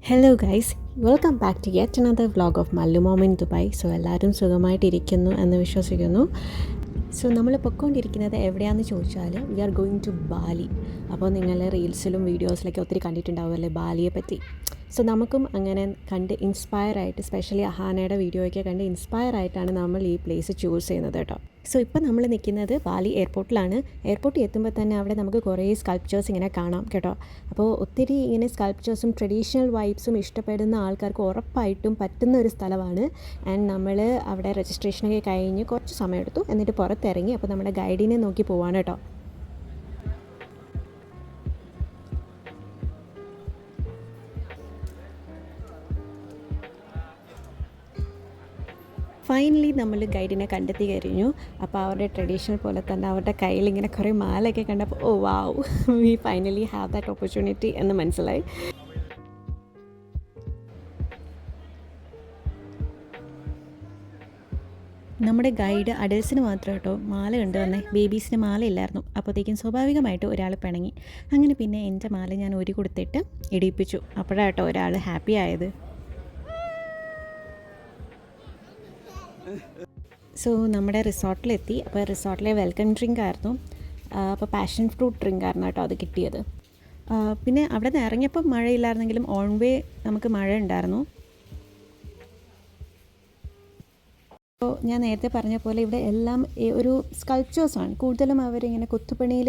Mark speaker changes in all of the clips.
Speaker 1: Hello guys, welcome back to yet another vlog of Mallu mom in Dubai. So എല്ലാവരും സുഖമായിട്ടിരിക്കുന്നു എന്ന് വിശ്വസിക്കുന്നു. So നമ്മൾ പൊയ്ക്കൊണ്ടിരിക്കുന്നത് എവിടെയാണെന്ന് ചോദിച്ചാൽ we are going to Bali. അപ്പോൾ നിങ്ങൾ റീൽസിലും വീഡിയോസിലൊക്കെ ഒത്തിരി കണ്ടിട്ടുണ്ടാവുമല്ലേ ബാലിയെ പറ്റി. സോ നമുക്കും അങ്ങനെ കണ്ട് ഇൻസ്പയർ ആയിട്ട്, സ്പെഷ്യലി അഹാനയുടെ വീഡിയോയൊക്കെ കണ്ട് ഇൻസ്പയർ ആയിട്ടാണ് നമ്മൾ ഈ പ്ലേസ് ചൂസ് ചെയ്യുന്നത് കേട്ടോ. സോ ഇപ്പോൾ നമ്മൾ നിൽക്കുന്നത് ബാലി എയർപോർട്ടിലാണ്. എയർപോർട്ടിൽ എത്തുമ്പോൾ തന്നെ അവിടെ നമുക്ക് കുറേ സ്കൾപ്ചേഴ്സ് ഇങ്ങനെ കാണാം കേട്ടോ. അപ്പോൾ ഒത്തിരി ഇങ്ങനെ സ്കൾപ്ചേഴ്സും ട്രഡീഷണൽ വൈബ്സും ഇഷ്ടപ്പെടുന്ന ആൾക്കാർക്ക് ഉറപ്പായിട്ടും പറ്റുന്ന ഒരു സ്ഥലമാണ്. ആൻഡ് നമ്മൾ അവിടെ രജിസ്ട്രേഷനൊക്കെ കഴിഞ്ഞ് കുറച്ച് സമയം എടുത്തു, എന്നിട്ട് പുറത്തിറങ്ങി. അപ്പോൾ നമ്മുടെ ഗൈഡിനെ നോക്കി പോവാണ് കേട്ടോ. ഫൈനലി നമ്മൾ ഗൈഡിനെ കണ്ടെത്തി കഴിഞ്ഞു. അപ്പോൾ അവരുടെ ട്രഡീഷണൽ പോലെ തന്നെ അവരുടെ കയ്യിൽ ഇങ്ങനെ കുറേ മാലയൊക്കെ കണ്ടപ്പോൾ oh wow, we finally have that opportunity എന്ന് മനസ്സിലായി. നമ്മുടെ ഗൈഡ് അഡൽസിന് മാത്രം കേട്ടോ മാല കണ്ടു വന്നേ, ബേബീസിന് മാല ഇല്ലായിരുന്നു. അപ്പോഴത്തേക്കും സ്വാഭാവികമായിട്ട് ഒരാൾ പിണങ്ങി. അങ്ങനെ പിന്നെ എൻ്റെ മാല ഞാൻ ഒരു കൊടുത്തിട്ട് ഇടിയിപ്പിച്ചു. അപ്പോഴാണ് കേട്ടോ ഒരാൾ ഹാപ്പി ആയത്. സോ നമ്മുടെ റിസോർട്ടിലെത്തി. അപ്പോൾ റിസോർട്ടിലെ വെൽക്കം ഡ്രിങ്ക് ആയിരുന്നു. അപ്പോൾ പാഷൻ ഫ്രൂട്ട് ഡ്രിങ്ക് ആയിരുന്നു കേട്ടോ അത് കിട്ടിയത്. പിന്നെ അവിടെ നിന്ന് ഇറങ്ങിയപ്പോൾ മഴയില്ലായിരുന്നെങ്കിലും ഓൺ വേ നമുക്ക് മഴ ഉണ്ടായിരുന്നു. അപ്പോൾ ഞാൻ നേരത്തെ പറഞ്ഞ പോലെ ഇവിടെ എല്ലാം ഒരു സ്കൾപ്ചേഴ്സാണ് കൂടുതലും. അവരിങ്ങനെ കൊത്തുപണിയിൽ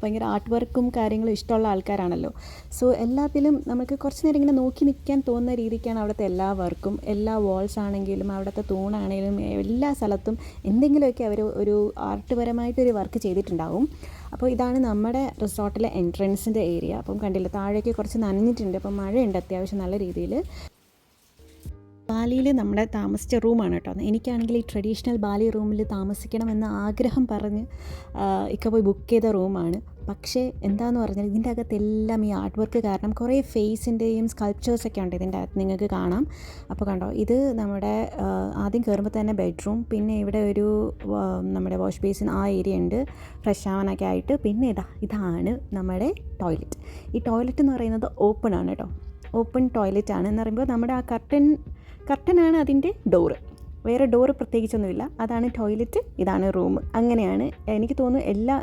Speaker 1: ഭയങ്കര ആർട്ട് വർക്കും കാര്യങ്ങളും ഇഷ്ടമുള്ള ആൾക്കാരാണല്ലോ. സോ എല്ലാത്തിലും നമുക്ക് കുറച്ച് നേരം ഇങ്ങനെ നോക്കി നിൽക്കാൻ തോന്നുന്ന രീതിക്കാണ് അവിടുത്തെ എല്ലാ വർക്കും. എല്ലാ വാൾസ് ആണെങ്കിലും അവിടുത്തെ തൂണാണെങ്കിലും എല്ലാ സ്ഥലത്തും എന്തെങ്കിലുമൊക്കെ അവർ ഒരു ആർട്ട്പരമായിട്ടൊരു വർക്ക് ചെയ്തിട്ടുണ്ടാവും. അപ്പോൾ ഇതാണ് നമ്മുടെ റിസോർട്ടിലെ എൻട്രൻസിൻ്റെ ഏരിയ. അപ്പം കണ്ടില്ല, താഴേക്ക് കുറച്ച് നനഞ്ഞിട്ടുണ്ട്. അപ്പം മഴയുണ്ട് അത്യാവശ്യം നല്ല രീതിയിൽ. ബാലിയിൽ നമ്മുടെ താമസിച്ച റൂമാണ് കേട്ടോ. എനിക്കാണെങ്കിൽ ഈ ട്രഡീഷണൽ ബാലി റൂമിൽ താമസിക്കണമെന്ന ആഗ്രഹം പറഞ്ഞ് ഒക്കെ പോയി ബുക്ക് ചെയ്ത റൂമാണ്. പക്ഷേ എന്താണെന്ന് പറഞ്ഞാൽ ഇതിൻ്റെ അകത്തെല്ലാം ഈ ആർട്ട് വർക്ക് കാരണം കുറേ ഫേസിൻ്റെയും സ്കൾപ്ചേഴ്സൊക്കെ ഉണ്ട് ഇതിൻ്റെ അകത്ത്, നിങ്ങൾക്ക് കാണാം. അപ്പോൾ കണ്ടോ, ഇത് നമ്മുടെ ആദ്യം കയറുമ്പോൾ തന്നെ ബെഡ്റൂം, പിന്നെ ഇവിടെ ഒരു നമ്മുടെ വാഷ് ബേസിൻ ആ ഏരിയ ഉണ്ട് ഫ്രഷ് ആവാനൊക്കെ ആയിട്ട്. പിന്നെ ഇതാണ് നമ്മുടെ ടോയ്ലറ്റ്. ഈ ടോയ്ലറ്റ് എന്ന് പറയുന്നത് ഓപ്പൺ ആണ് കേട്ടോ. ഓപ്പൺ ടോയ്ലറ്റ് ആണ് എന്ന് പറയുമ്പോൾ നമ്മുടെ ആ കർട്ടനാണ് അതിൻ്റെ ഡോറ്. വേറെ ഡോറ് പ്രത്യേകിച്ചൊന്നുമില്ല. അതാണ് ടോയ്ലറ്റ്, ഇതാണ് റൂം. അങ്ങനെയാണ് എനിക്ക് തോന്നുന്നു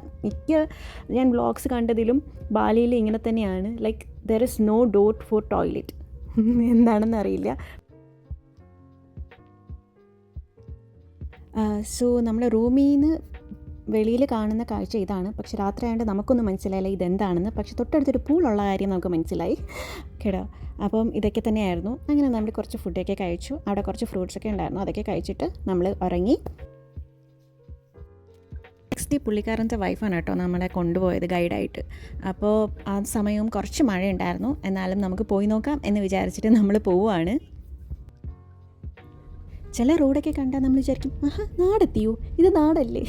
Speaker 1: ഞാൻ വ്ളോഗ്സ് കണ്ടതിലും ബാലിയിൽ ഇങ്ങനെ തന്നെയാണ്. Like there is no door for toilet. എന്താണെന്ന് അറിയില്ല. സോ നമ്മുടെ റൂമിൽ നിന്ന് വെളിയിൽ കാണുന്ന കാഴ്ച ഇതാണ്. പക്ഷെ രാത്രി ആയതുകൊണ്ട് നമുക്കൊന്നും മനസ്സിലായില്ല ഇതെന്താണെന്ന്. പക്ഷെ തൊട്ടടുത്തൊരു പൂളുള്ള കാര്യം നമുക്ക് മനസ്സിലായി കേട്ടോ. അപ്പം ഇതൊക്കെ തന്നെയായിരുന്നു. അങ്ങനെ നമ്മൾ കുറച്ച് ഫുഡൊക്കെ കഴിച്ചു. അവിടെ കുറച്ച് ഫ്രൂട്ട്സൊക്കെ ഉണ്ടായിരുന്നു, അതൊക്കെ കഴിച്ചിട്ട് നമ്മൾ ഇറങ്ങി. നെക്സ്റ്റ് പുള്ളിക്കാരൻ്റെ വൈഫാണ് കേട്ടോ നമ്മളെ കൊണ്ടുപോയത് ഗൈഡായിട്ട്. അപ്പോൾ ആ സമയവും കുറച്ച് മഴ ഉണ്ടായിരുന്നു. എന്നാലും നമുക്ക് പോയി നോക്കാം എന്ന് വിചാരിച്ചിട്ട് നമ്മൾ പോവുകയാണ്. ചില റോഡൊക്കെ കണ്ടാൽ നമ്മൾ വിചാരിക്കും, ആഹാ നാടെത്തിയോ, ഇത് നാടല്ലേ,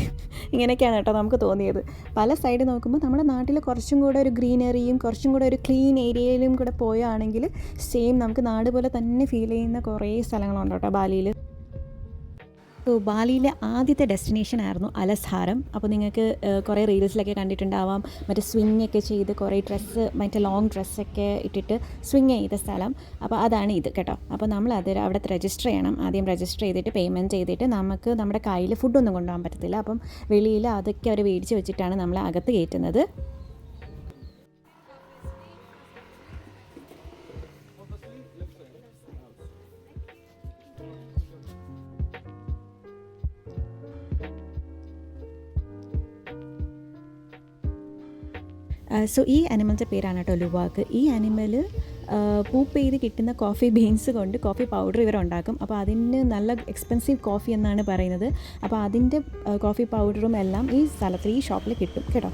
Speaker 1: ഇങ്ങനെയൊക്കെയാണ് കേട്ടോ നമുക്ക് തോന്നിയത്. പല സൈഡ് നോക്കുമ്പോൾ നമ്മുടെ നാട്ടിൽ കുറച്ചും കൂടെ ഒരു ഗ്രീനറിയും കുറച്ചും കൂടെ ഒരു ക്ലീൻ ഏരിയയിലും കൂടെ പോവുകയാണെങ്കിൽ സെയിം നമുക്ക് നാട് പോലെ തന്നെ ഫീൽ ചെയ്യുന്ന കുറേ സ്ഥലങ്ങളുണ്ട് കേട്ടോ ബാലിയിൽ. സോ ബാലിയിലെ ആദ്യത്തെ ഡെസ്റ്റിനേഷൻ ആയിരുന്നു അലസ്ഹാരം. അപ്പോൾ നിങ്ങൾക്ക് കുറേ റീൽസിലൊക്കെ കണ്ടിട്ടുണ്ടാവാം, മറ്റേ സ്വിങ് ഒക്കെ ചെയ്ത് കുറേ മറ്റേ ലോങ് ഡ്രസ്സൊക്കെ ഇട്ടിട്ട് സ്വിങ് ചെയ്ത സ്ഥലം. അപ്പോൾ അതാണ് ഇത് കേട്ടോ. അപ്പോൾ നമ്മൾ അവിടെ രജിസ്റ്റർ ചെയ്യണം. ആദ്യം രജിസ്റ്റർ ചെയ്തിട്ട് പേയ്മെൻറ്റ് ചെയ്തിട്ട് നമുക്ക് നമ്മുടെ കയ്യിൽ ഫുഡൊന്നും കൊണ്ടുപോകാൻ പറ്റത്തില്ല. അപ്പം വെളിയിൽ അതൊക്കെ അവർ മേടിച്ച് വെച്ചിട്ടാണ് നമ്മളെ അകത്ത് കയറ്റുന്നത്. സോ ഈ അനിമലിൻ്റെ പേരാണ് കേട്ടോ ലുവാക്ക്. ഈ അനിമൽ പൂപ്പ് ചെയ്ത് കിട്ടുന്ന കോഫി ബീൻസ് കൊണ്ട് കോഫി പൗഡർ ഇവരുണ്ടാക്കും. അപ്പോൾ അതിന് നല്ല എക്സ്പെൻസീവ് കോഫി എന്നാണ് പറയുന്നത്. അപ്പോൾ അതിൻ്റെ കോഫി പൗഡറും എല്ലാം ഈ സ്ഥലത്ത് ഈ ഷോപ്പിൽ കിട്ടും കേട്ടോ.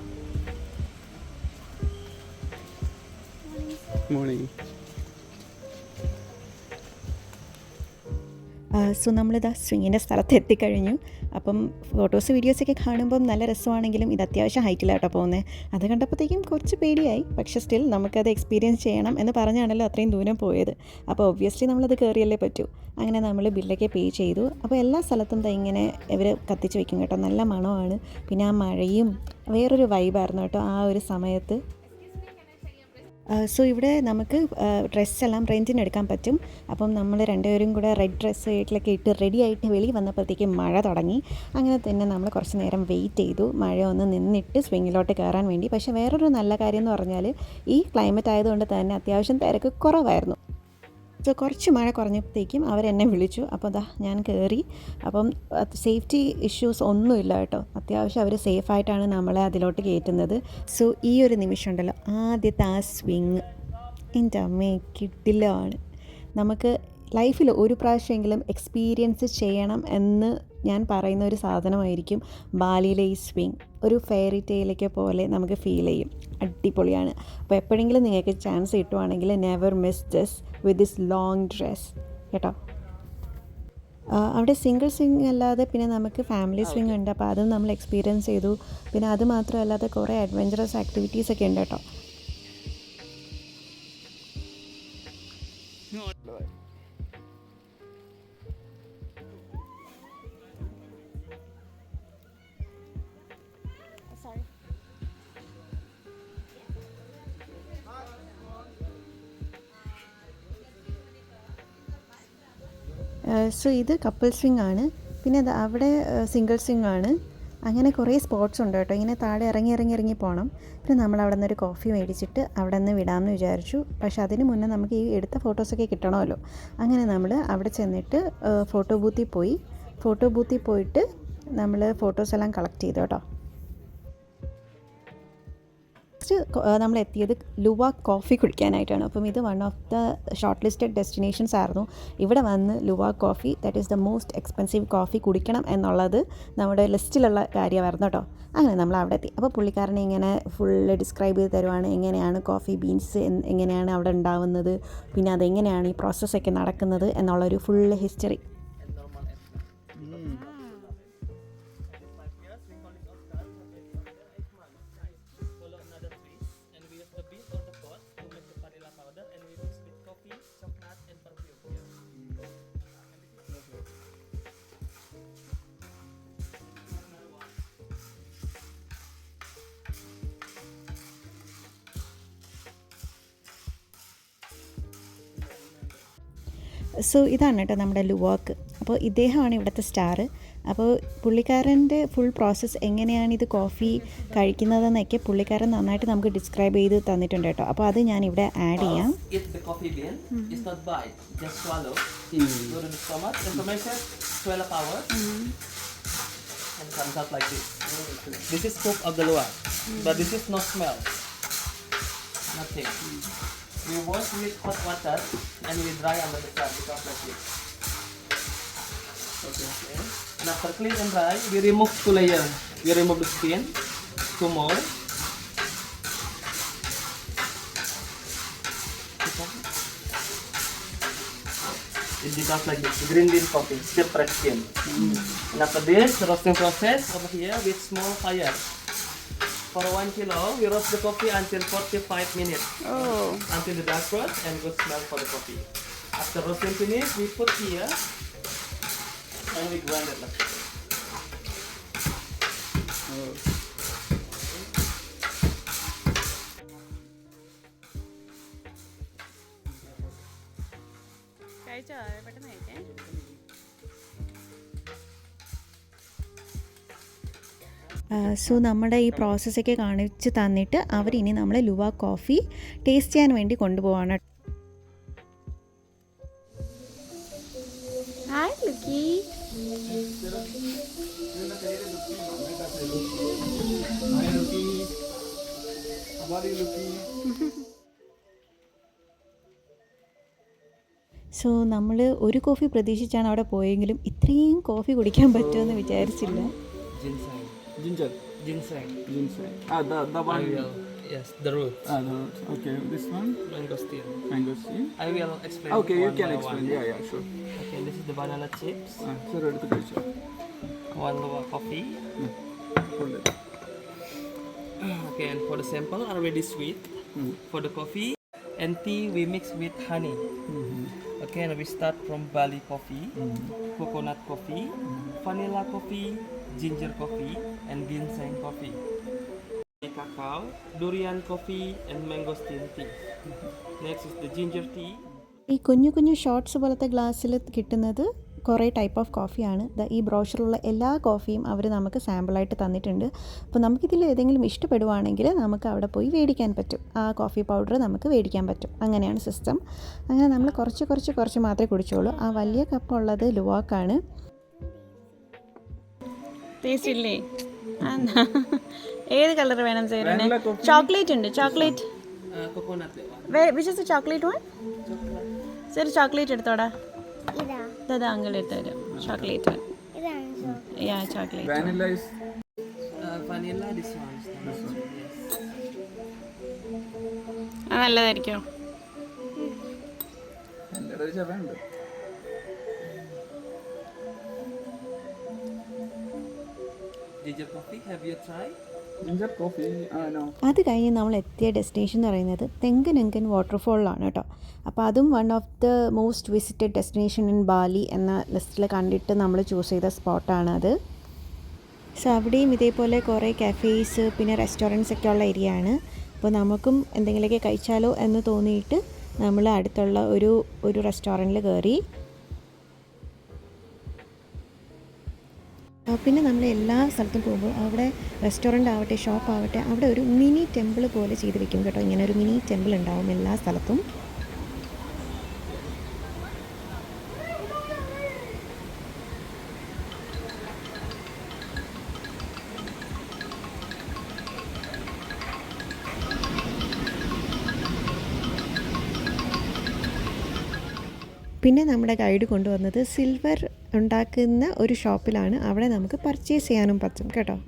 Speaker 1: സോ നമ്മളിതാ സ്വിങ്ങിൻ്റെ സ്ഥലത്ത് എത്തിക്കഴിഞ്ഞു. അപ്പം ഫോട്ടോസ് വീഡിയോസൊക്കെ കാണുമ്പം നല്ല രസമാണെങ്കിലും ഇത് അത്യാവശ്യം ഹൈറ്റിലാട്ടോ പോകുന്നത്. അത് കണ്ടപ്പോഴത്തേക്കും കുറച്ച് പേടിയായി. പക്ഷേ സ്റ്റിൽ നമുക്കത് എക്സ്പീരിയൻസ് ചെയ്യണം എന്ന് പറഞ്ഞാണല്ലോ അത്രയും ദൂരം പോയത്. അപ്പോൾ ഒബ്വിയസ്ലി നമ്മളത് കയറിയല്ലേ പറ്റൂ. അങ്ങനെ നമ്മൾ ബില്ലൊക്കെ പേ ചെയ്തു. അപ്പോൾ എല്ലാ സ്ഥലത്തും ഇങ്ങനെ ഇവർ കത്തിച്ച് വെക്കും കേട്ടോ. നല്ല മണമാണ്. പിന്നെ ആ മഴയും വേറൊരു വൈബായിരുന്നു കേട്ടോ ആ ഒരു സമയത്ത്. സോ ഇവിടെ നമുക്ക് ഡ്രസ്സെല്ലാം റെൻറ്റിന് എടുക്കാൻ പറ്റും. അപ്പം നമ്മൾ രണ്ടുപേരും കൂടെ റെഡ് ഡ്രസ്സ് വീട്ടിലൊക്കെ ഇട്ട് റെഡി ആയിട്ട് വെളിയിൽ വന്നപ്പോഴത്തേക്കും മഴ തുടങ്ങി. അങ്ങനെ തന്നെ നമ്മൾ കുറച്ച് നേരം വെയിറ്റ് ചെയ്തു, മഴ ഒന്ന് നിന്നിട്ട് സ്വിങ്ങിലോട്ട് കയറാൻ വേണ്ടി. പക്ഷേ വേറൊരു നല്ല കാര്യം എന്ന് പറഞ്ഞാൽ ഈ ക്ലൈമറ്റ് ആയതുകൊണ്ട് തന്നെ അത്യാവശ്യം തിരക്ക് കുറവായിരുന്നു. സോ കുറച്ച് മഴ കുറഞ്ഞപ്പോഴത്തേക്കും അവരെന്നെ വിളിച്ചു. അപ്പോൾ അതാ ഞാൻ കയറി. അപ്പം സേഫ്റ്റി ഇഷ്യൂസ് ഒന്നുമില്ല കേട്ടോ. അത്യാവശ്യം അവർ സേഫായിട്ടാണ് നമ്മളെ അതിലോട്ട് കയറ്റുന്നത്. സോ ഈ ഒരു നിമിഷം ഉണ്ടല്ലോ, ആദ്യത്തെ ആ സ്വിങ് എൻ്റെ അമ്മേ കിട്ടില്ലാണ്. നമുക്ക് ലൈഫിൽ ഒരു പ്രാവശ്യമെങ്കിലും എക്സ്പീരിയൻസ് ചെയ്യണം എന്ന് ഞാൻ പറയുന്ന ഒരു സാധനമായിരിക്കും ബാലിയിലെ ഈ സ്വിങ്. ഒരു ഫെയറി ടെയിലൊക്കെ പോലെ നമുക്ക് ഫീൽ ചെയ്യും. അടിപൊളിയാണ്. അപ്പോൾ എപ്പോഴെങ്കിലും നിങ്ങൾക്ക് ചാൻസ് കിട്ടുവാണെങ്കിൽ never miss this with this long dress കേട്ടോ. അവിടെ സിംഗിൾ സ്വിങ് അല്ലാതെ പിന്നെ നമുക്ക് ഫാമിലി സ്വിങ് ഉണ്ട്. അപ്പോൾ അതും നമ്മൾ എക്സ്പീരിയൻസ് ചെയ്തു. പിന്നെ അത് മാത്രമല്ലാതെ കുറേ അഡ്വഞ്ചറസ് ആക്ടിവിറ്റീസ് ഒക്കെ ഉണ്ട് കേട്ടോ. സോ ഇത് കപ്പിൾ സ്വിങ് ആണ്. പിന്നെ അവിടെ സിംഗിൾ സ്വിങ് ആണ്. അങ്ങനെ കുറേ സ്പോട്ട്സ് ഉണ്ട് കേട്ടോ. ഇങ്ങനെ താഴെ ഇറങ്ങി പോകണം. പിന്നെ നമ്മൾ അവിടെ നിന്ന് ഒരു കോഫി മേടിച്ചിട്ട് അവിടെ നിന്ന് വിടാമെന്ന് വിചാരിച്ചു. പക്ഷെ അതിന് മുന്നേ നമുക്ക് ഈ എടുത്ത ഫോട്ടോസൊക്കെ കിട്ടണമല്ലോ. അങ്ങനെ നമ്മൾ അവിടെ ചെന്നിട്ട് ഫോട്ടോ ബൂത്തിൽ പോയിട്ട് നമ്മൾ ഫോട്ടോസ് എല്ലാം കളക്ട് ചെയ്തു കേട്ടോ. നമ്മൾ എത്തിയത് ലുവാക് കോഫി കുടിക്കാനായിട്ടാണ്. അപ്പം ഇത് one of the short listed destinations ആയിരുന്നു. ഇവിടെ വന്ന് Luwak coffee, that is the most expensive coffee കുടിക്കണം എന്നുള്ളത് നമ്മുടെ ലിസ്റ്റിലുള്ള കാര്യമായിരുന്നു കേട്ടോ. അങ്ങനെ നമ്മൾ അവിടെ എത്തി. അപ്പോൾ പുള്ളിക്കാരനെ ഇങ്ങനെ ഫുള്ള് ഡിസ്ക്രൈബ് ചെയ്ത് തരുവാണ്, എങ്ങനെയാണ് കോഫി ബീൻസ് എങ്ങനെയാണ് അവിടെ ഉണ്ടാവുന്നത്, പിന്നെ അതെങ്ങനെയാണ് ഈ പ്രോസസ്സൊക്കെ നടക്കുന്നത് എന്നുള്ളൊരു ഫുള്ള് ഹിസ്റ്ററി. സോ ഇതാണ് കേട്ടോ നമ്മുടെ ലുവാക്ക്. അപ്പോൾ ഇദ്ദേഹമാണ് ഇവിടുത്തെ സ്റ്റാർ. അപ്പോൾ പുള്ളിക്കാരൻ്റെ ഫുൾ പ്രോസസ്സ് എങ്ങനെയാണ് ഇത് കോഫി കഴിക്കുന്നതെന്നൊക്കെ പുള്ളിക്കാരൻ നന്നായിട്ട് നമുക്ക് ഡിസ്ക്രൈബ് ചെയ്ത് തന്നിട്ടുണ്ട് കേട്ടോ. അപ്പോൾ അത് ഞാൻ ഇവിടെ ആഡ് ചെയ്യാം.
Speaker 2: We wash with hot water and we dry under the sun because like this. Okay. And after clean and dry, we remove 2 layers. We remove the skin, 2 more. It becomes like this, green bean coffee, still fresh skin. And after this, the roasting process over here with small fire. For 1 kilo, we roast the coffee until 45 minutes. Until the dark roast and good smell for the coffee. After roasting finish, we put here and we grind it like this.
Speaker 1: So നമ്മുടെ ഈ പ്രോസസ്സൊക്കെ കാണിച്ച് തന്നിട്ട് അവരിനി നമ്മളെ ലുവാക് coffee taste ചെയ്യാൻ വേണ്ടി കൊണ്ടുപോവാണ്.
Speaker 3: Hi, Lucky.
Speaker 4: Hi, Lucky. How are you, Lucky?
Speaker 1: So നമ്മൾ ഒരു കോഫി പ്രതീക്ഷിച്ചാണ് അവിടെ പോയെങ്കിലും ഇത്രയും കോഫി കുടിക്കാൻ പറ്റുമെന്ന് വിചാരിച്ചില്ല.
Speaker 4: Ginger.
Speaker 2: Ginseng.
Speaker 4: The one.
Speaker 2: Yes, the root.
Speaker 4: The root. Okay, this one.
Speaker 2: Mangosteen.
Speaker 4: Mangosteen.
Speaker 2: I will explain.
Speaker 4: Okay, you
Speaker 2: one
Speaker 4: can
Speaker 2: by
Speaker 4: explain.
Speaker 2: one.
Speaker 4: Yeah, sure.
Speaker 2: Okay, this is the banana chips.
Speaker 4: Sir, എടുത്ത് കഴിച്ചോ.
Speaker 2: 1 lower coffee.
Speaker 4: Hold it.
Speaker 2: Okay, and for the sample, already sweet. For the coffee and tea, we mix with honey. Okay, and we start from Bali coffee, coconut coffee, vanilla coffee, ginger coffee, and ginseng coffee. Cacao, durian coffee, and mangosteen tea. Next is the ginger tea.
Speaker 1: ഈ കുഞ്ഞു കുഞ്ഞു shorts പോലത്തെ ഗ്ലാസ്സിൽ കിട്ടുന്നത് കുറേ type of കോഫിയാണ്. ഈ ബ്രോഷറിലുള്ള എല്ലാ കോഫിയും അവർ നമുക്ക് സാമ്പിളായിട്ട് തന്നിട്ടുണ്ട്. അപ്പോൾ നമുക്കിതിൽ ഏതെങ്കിലും ഇഷ്ടപ്പെടുവാണെങ്കിൽ നമുക്ക് അവിടെ പോയി മേടിക്കാൻ പറ്റും. ആ കോഫി പൗഡർ നമുക്ക് മേടിക്കാൻ പറ്റും. അങ്ങനെയാണ് സിസ്റ്റം. അങ്ങനെ നമ്മൾ കുറച്ച് മാത്രമേ കുടിച്ചോളൂ. ആ വലിയ കപ്പുള്ളത് ലുവാക്കാണ്. ടേസ്റ്റ് ഇല്ലേ? ഏത് കളർ വേണം ചേരുന്നെ? ചോക്ലേറ്റ് ഉണ്ട്. Chocolate
Speaker 2: Coconut flavor.
Speaker 1: Which is the chocolate one? ശരി, ചോക്ലേറ്റ് എടുത്തോടാ. ഇതാ അങ്കിൾ എടുത്തരും chocolate. Yeah chocolate.
Speaker 4: Vanilla is
Speaker 2: Vanilla, this one. Yes.
Speaker 1: അത് നല്ലതായിരിക്കും.
Speaker 4: എൻ്റെ ഒരു ചവയുണ്ട്.
Speaker 2: Ginger coffee, have you tried?
Speaker 4: Ginger coffee, no.
Speaker 1: അത് കഴിഞ്ഞ് നമ്മൾ എത്തിയ ഡെസ്റ്റിനേഷൻ എന്ന് പറയുന്നത് തെങ്കനങ്കൻ വാട്ടർഫോളിലാണ് കേട്ടോ. അപ്പോൾ അതും one of the most visited destination in Bali എന്ന ലിസ്റ്റിൽ കണ്ടിട്ട് നമ്മൾ ചൂസ് ചെയ്ത സ്പോട്ടാണത്. സോ അവിടെയും ഇതേപോലെ കുറേ കഫേസ് പിന്നെ റെസ്റ്റോറൻറ്റ്സ് ഒക്കെ ഉള്ള ഏരിയ ആണ്. അപ്പോൾ നമുക്കും എന്തെങ്കിലുമൊക്കെ കഴിച്ചാലോ എന്ന് തോന്നിയിട്ട് നമ്മൾ അടുത്തുള്ള ഒരു റെസ്റ്റോറൻറ്റിൽ കയറി. പിന്നെ നമ്മൾ എല്ലാ സ്ഥലത്തും പോകുമ്പോൾ അവിടെ റെസ്റ്റോറൻ്റ് ആവട്ടെ ഷോപ്പ് ആവട്ടെ അവിടെ ഒരു മിനി ടെമ്പിൾ പോലെ ചെയ്ത് വെക്കും കേട്ടോ. ഇങ്ങനെ ഒരു മിനി ടെമ്പിൾ ഉണ്ടാവും എല്ലാ സ്ഥലത്തും. പിന്നെ നമ്മുടെ ഗൈഡ് കൊണ്ടുവന്നത് സിൽവർ ഉണ്ടാക്കുന്ന ഒരു ഷോപ്പിലാണ്. അവിടെ നമുക്ക് പർച്ചേസ് ചെയ്യാനും പറ്റും കേട്ടോ.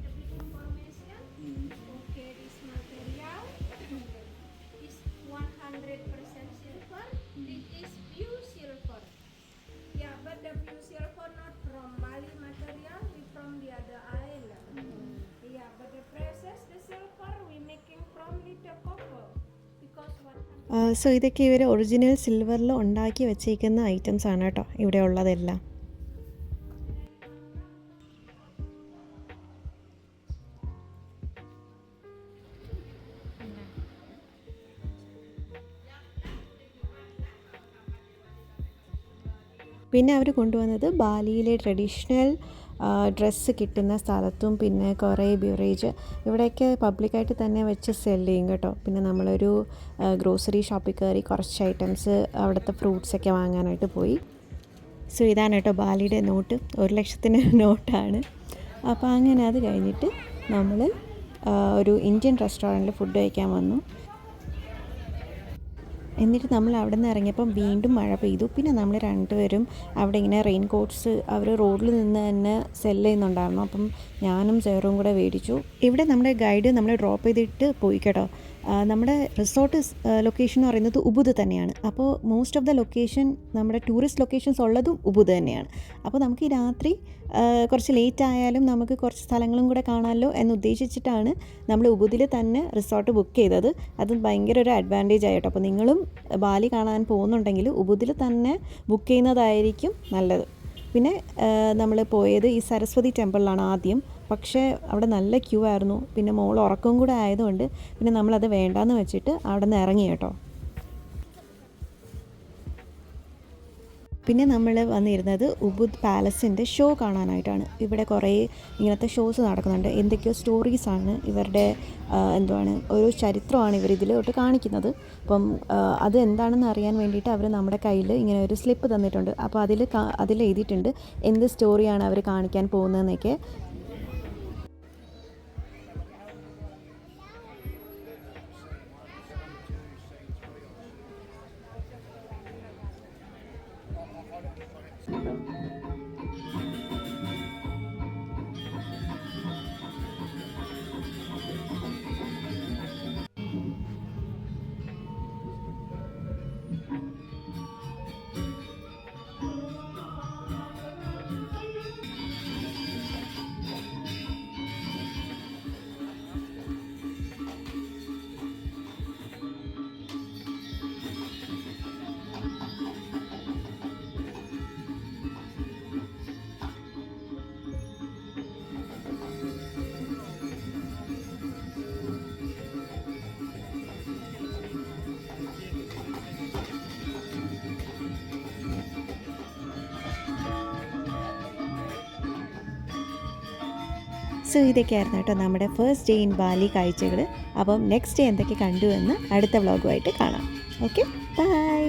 Speaker 1: സോ ഇതൊക്കെ ഇവർ ഒറിജിനൽ സിൽവറിൽ ഉണ്ടാക്കി വെച്ചേക്കുന്ന ഐറ്റംസ് ആണ് കേട്ടോ ഇവിടെ ഉള്ളതെല്ലാം. പിന്നെ അവർ കൊണ്ടുവന്നത് ബാലിയിലെ ട്രഡീഷണൽ ഡ്രസ്സ് കിട്ടുന്ന സ്ഥലത്തും പിന്നെ കുറേ ബ്യൂറേജ് ഇവിടെയൊക്കെ പബ്ലിക്കായിട്ട് തന്നെ വെച്ച് സെല്ല് ചെയ്യും കേട്ടോ. പിന്നെ നമ്മളൊരു ഗ്രോസറി ഷോപ്പിൽ കയറി കുറച്ച് ഐറ്റംസ് അവിടുത്തെ ഫ്രൂട്ട്സൊക്കെ വാങ്ങാനായിട്ട് പോയി. സോ ഇതാണ് കേട്ടോ ബാലിയുടെ നോട്ട്. 1,00,000 നോട്ടാണ്. അപ്പോൾ അങ്ങനെ അത് കഴിഞ്ഞിട്ട് നമ്മൾ ഒരു ഇന്ത്യൻ റെസ്റ്റോറൻറ്റിൽ ഫുഡ് കഴിക്കാൻ വന്നു. എന്നിട്ട് നമ്മൾ അവിടെ നിന്ന് ഇറങ്ങിയപ്പം വീണ്ടും മഴ പെയ്തു. പിന്നെ നമ്മൾ രണ്ടുപേരും അവിടെ ഇങ്ങനെ റെയിൻ കോട്ട്സ് അവർ റോഡിൽ നിന്ന് തന്നെ സെല്ല് ചെയ്യുന്നുണ്ടായിരുന്നു. അപ്പം ഞാനും സേറും കൂടെ മേടിച്ചു. ഇവിടെ നമ്മുടെ ഗൈഡ് നമ്മളെ ഡ്രോപ്പ് ചെയ്തിട്ട് പോയി കേട്ടോ. നമ്മുടെ റിസോർട്ട് ലൊക്കേഷൻ എന്ന് പറയുന്നത് ഉബുദ് തന്നെയാണ്. അപ്പോൾ മോസ്റ്റ് ഓഫ് ദ ലൊക്കേഷൻ നമ്മുടെ ടൂറിസ്റ്റ് ലൊക്കേഷൻസ് ഉള്ളതും ഉബുദ് തന്നെയാണ്. അപ്പോൾ നമുക്ക് ഈ രാത്രി കുറച്ച് ലേറ്റ് ആയാലും നമുക്ക് കുറച്ച് സ്ഥലങ്ങളും കൂടെ കാണാമല്ലോ എന്നുദ്ദേശിച്ചിട്ടാണ് നമ്മൾ ഉബുദിൽ തന്നെ റിസോർട്ട് ബുക്ക് ചെയ്തത്. അത് ഭയങ്കര ഒരു അഡ്വാൻറ്റേജ് ആയിട്ടോ. അപ്പോൾ നിങ്ങളും ബാലി കാണാൻ പോകുന്നുണ്ടെങ്കിൽ ഉബുദിൽ തന്നെ ബുക്ക് ചെയ്യുന്നതായിരിക്കും നല്ലത്. പിന്നെ നമ്മൾ പോയത് ഈ സരസ്വതി ടെമ്പിളിലാണ് ആദ്യം. പക്ഷേ അവിടെ നല്ല ക്യൂ ആയിരുന്നു. പിന്നെ മോൾ ഉറക്കവും കൂടെ ആയതുകൊണ്ട് പിന്നെ നമ്മളത് വേണ്ടാന്ന് വെച്ചിട്ട് അവിടെ നിന്ന് ഇറങ്ങി കേട്ടോ. പിന്നെ നമ്മൾ വന്നിരുന്നത് ഉബുദ് പാലസിൻ്റെ ഷോ കാണാനായിട്ടാണ്. ഇവിടെ കുറേ ഇങ്ങനത്തെ ഷോസ് നടക്കുന്നുണ്ട്. എന്തൊക്കെയോ സ്റ്റോറീസാണ് ഇവരുടെ എന്തുവാണ് ഒരു ചരിത്രമാണ് ഇവർ ഇതിലോട്ട് കാണിക്കുന്നത്. അപ്പം അത് എന്താണെന്ന് അറിയാൻ വേണ്ടിയിട്ട് അവർ നമ്മുടെ കയ്യിൽ ഇങ്ങനെ ഒരു സ്ലിപ്പ് തന്നിട്ടുണ്ട്. അപ്പോൾ അതിൽ എഴുതിയിട്ടുണ്ട് എന്ത് സ്റ്റോറിയാണ് അവർ കാണിക്കാൻ പോകുന്നതെന്നൊക്കെ. സോ ഇതൊക്കെയായിരുന്നു കേട്ടോ നമ്മുടെ ഫസ്റ്റ് ഡേ ഇൻ ബാലി കാഴ്ചകൾ. അപ്പം നെക്സ്റ്റ് ഡേ എന്തൊക്കെ കണ്ടു എന്ന് അടുത്ത വ്ളോഗുമായിട്ട് കാണാം. Okay, by.